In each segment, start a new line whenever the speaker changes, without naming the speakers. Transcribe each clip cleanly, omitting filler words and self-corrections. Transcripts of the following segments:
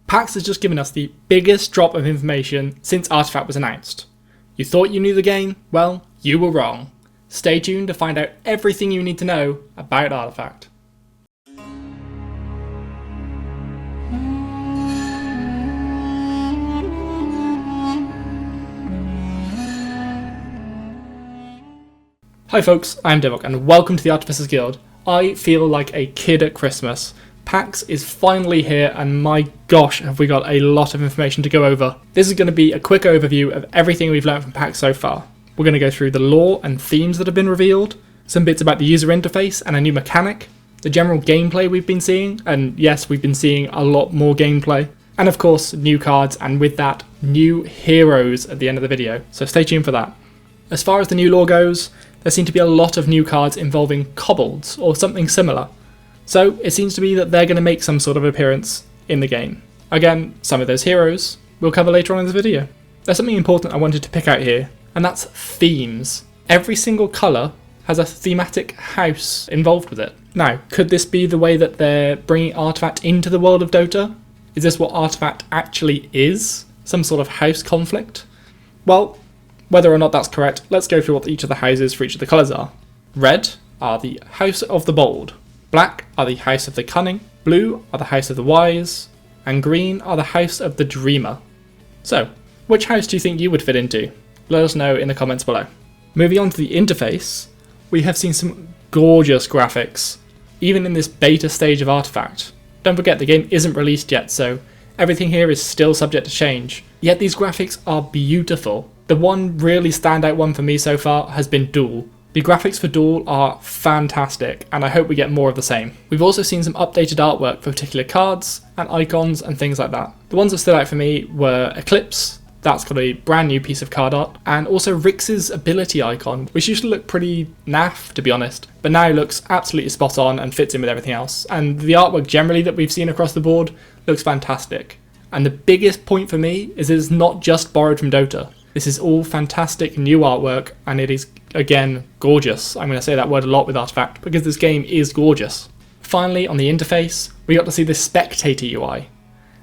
PAX has just given us the biggest drop of information since Artifact was announced. You thought you knew the game? Well, you were wrong. Stay tuned to find out everything you need to know about Artifact. Hi folks, I'm Divok and welcome to the Artificers Guild. I feel like a kid at Christmas. PAX is finally here and my gosh have we got a lot of information to go over. This is going to be a quick overview of everything we've learned from PAX so far. We're going to go through the lore and themes that have been revealed, some bits about the user interface and a new mechanic, the general gameplay we've been seeing, and yes, we've been seeing a lot more gameplay, and of course new cards, and with that, new heroes at the end of the video, so stay tuned for that. As far as the new lore goes, there seem to be a lot of new cards involving kobolds or something similar. So it seems to be that they're going to make some sort of appearance in the game. Again, some of those heroes we'll cover later on in this video. There's something important I wanted to pick out here, and that's themes. Every single colour has a thematic house involved with it. Now, could this be the way that they're bringing Artifact into the world of Dota? Is this what Artifact actually is? Some sort of house conflict? Well, whether or not that's correct, let's go through what each of the houses for each of the colours are. Red are the House of the Bold, black are the House of the Cunning, blue are the House of the Wise, and green are the House of the Dreamer. So, which house do you think you would fit into? Let us know in the comments below. Moving on to the interface, we have seen some gorgeous graphics, even in this beta stage of Artifact. Don't forget the game isn't released yet, so everything here is still subject to change, yet these graphics are beautiful. The one really standout one for me so far has been Duel. The graphics for Duel are fantastic, and I hope we get more of the same. We've also seen some updated artwork for particular cards and icons and things like that. The ones that stood out for me were Eclipse, that's got a brand new piece of card art, and also Rix's ability icon, which used to look pretty naff to be honest, but now looks absolutely spot on and fits in with everything else. And the artwork generally that we've seen across the board looks fantastic. And the biggest point for me is it's not just borrowed from Dota. This is all fantastic new artwork, and it is, again, gorgeous. I'm going to say that word a lot with Artifact, because this game is gorgeous. Finally, on the interface, we got to see the Spectator Ui.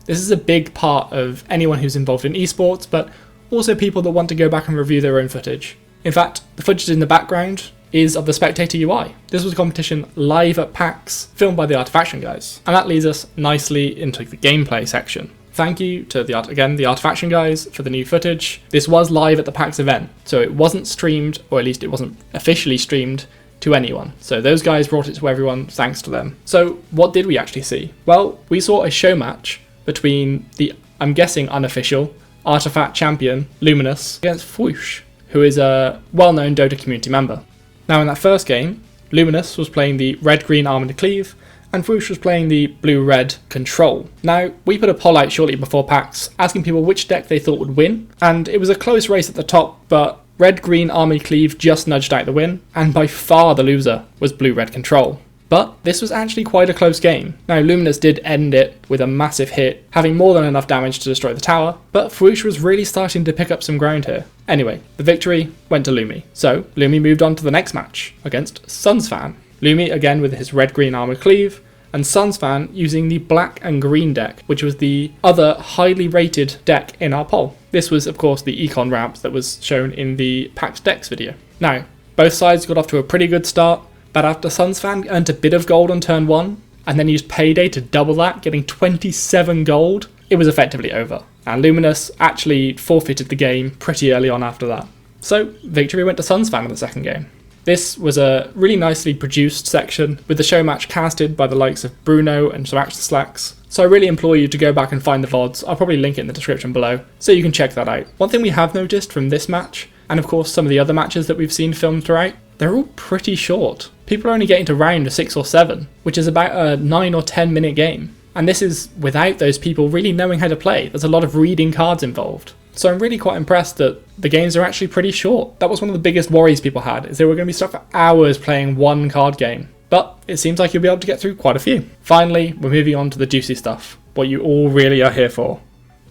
This is a big part of anyone who's involved in esports, but also people that want to go back and review their own footage. In fact, the footage in the background is of the Spectator Ui. This was a competition live at PAX, filmed by the Artifaction guys. And that leads us nicely into the gameplay section. Thank you to the Artifaction guys for the new footage. This was live at the PAX event, so it wasn't streamed, or at least it wasn't officially streamed to anyone. So those guys brought it to everyone, thanks to them. So what did we actually see? Well, we saw a show match between the, I'm guessing unofficial, Artifact champion, Luminous, against Fwoosh, who is a well-known Dota community member. Now in that first game, Luminous was playing the red-green Armored Cleave, and Fwoosh was playing the blue-red Control. Now, we put a poll out shortly before PAX, asking people which deck they thought would win, and it was a close race at the top, but red-green Armored Cleave just nudged out the win, and by far the loser was blue-red Control. But this was actually quite a close game. Now, Luminous did end it with a massive hit, having more than enough damage to destroy the tower, but Fwoosh was really starting to pick up some ground here. Anyway, the victory went to Lumi. So, Lumi moved on to the next match, against Sunsfan. Lumi again with his red-green Armored Cleave, and Sunsfan using the black and green deck, which was the other highly rated deck in our poll. This was, of course, the Econ ramp that was shown in the PAX Decks video. Now, both sides got off to a pretty good start, but after Sunsfan earned a bit of gold on turn 1, and then used Payday to double that, getting 27 gold, it was effectively over. And Luminous actually forfeited the game pretty early on after that. So, victory went to Sunsfan in the second game. This was a really nicely produced section, with the show match casted by the likes of Bruno and some Action Slacks, so I really implore you to go back and find the VODs. I'll probably link it in the description below, so you can check that out. One thing we have noticed from this match, and of course some of the other matches that we've seen filmed throughout, they're all pretty short. People are only getting to round 6 or 7, which is about a 9 or 10 minute game. And this is without those people really knowing how to play. There's a lot of reading cards involved. So I'm really quite impressed that the games are actually pretty short. That was one of the biggest worries people had, is they were going to be stuck for hours playing one card game. But it seems like you'll be able to get through quite a few. Finally, we're moving on to the juicy stuff, what you all really are here for.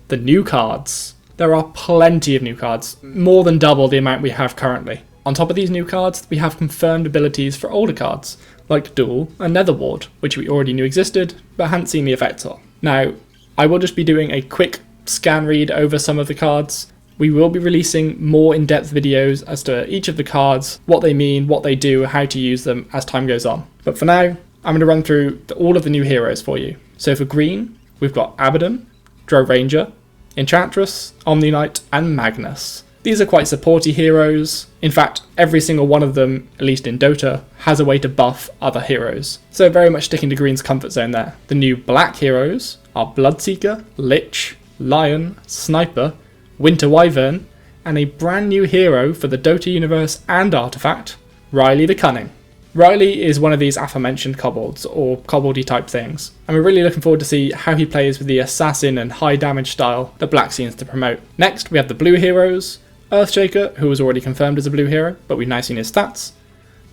The new cards. There are plenty of new cards, more than double the amount we have currently. On top of these new cards, we have confirmed abilities for older cards, like Duel and Netherward, which we already knew existed, but hadn't seen the effects of. Now, I will just be doing a quick scan read over some of the cards. We will be releasing more in-depth videos as to each of the cards, what they mean, what they do, how to use them as time goes on. But for now, I'm going to run through all of the new heroes for you. So for green, we've got Abaddon, Drow Ranger, Enchantress, Omni Knight, and Magnus. These are quite supporty heroes. In fact, every single one of them, at least in Dota, has a way to buff other heroes. So very much sticking to green's comfort zone there. The new black heroes are Bloodseeker, Lich, Lion, Sniper, Winter Wyvern, and a brand new hero for the Dota universe and Artifact, Riley the Cunning. Riley is one of these aforementioned kobolds, or koboldy type things, and we're really looking forward to see how he plays with the assassin and high damage style that Black seems to promote. Next we have the blue heroes, Earthshaker, who was already confirmed as a blue hero, but we've now seen his stats,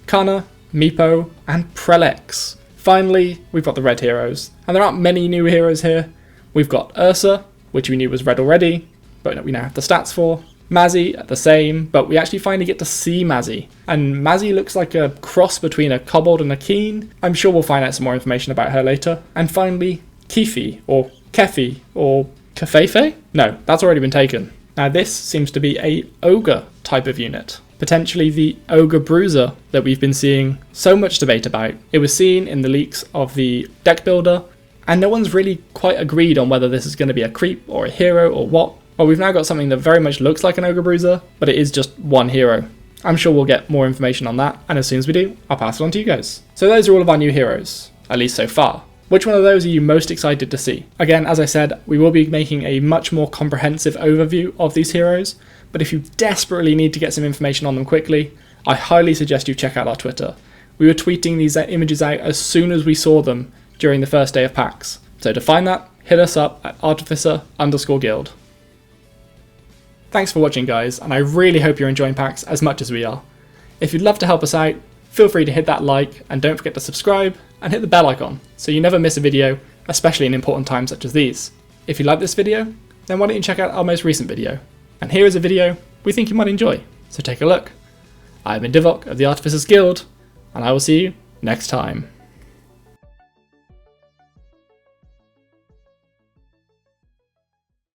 Kana, Meepo, and Prelex. Finally, we've got the red heroes, and there aren't many new heroes here. We've got Ursa, which we knew was red already, but we now have the stats for. Mazzy, the same, but we actually finally get to see Mazzy. And Mazzy looks like a cross between a kobold and a keen. I'm sure we'll find out some more information about her later. And finally, Kefi, or Kefi, or Kefefe? No, that's already been taken. Now this seems to be a ogre type of unit. Potentially the Ogre Bruiser that we've been seeing so much debate about. It was seen in the leaks of the deck builder, and no one's really quite agreed on whether this is going to be a creep or a hero or what. Well, we've now got something that very much looks like an Ogre Bruiser, but it is just one hero. I'm sure we'll get more information on that, and as soon as we do, I'll pass it on to you guys. So those are all of our new heroes, at least so far. Which one of those are you most excited to see? Again, as I said, we will be making a much more comprehensive overview of these heroes, but if you desperately need to get some information on them quickly, I highly suggest you check out our Twitter. We were tweeting these images out as soon as we saw them during the first day of PAX. So to find that, hit us up at Artificer_Guild. Thanks for watching guys, and I really hope you're enjoying PAX as much as we are. If you'd love to help us out, feel free to hit that like, and don't forget to subscribe, and hit the bell icon, so you never miss a video, especially in important times such as these. If you like this video, then why don't you check out our most recent video. And here is a video we think you might enjoy, so take a look. I've been Divok of the Artificers Guild, and I will see you next time.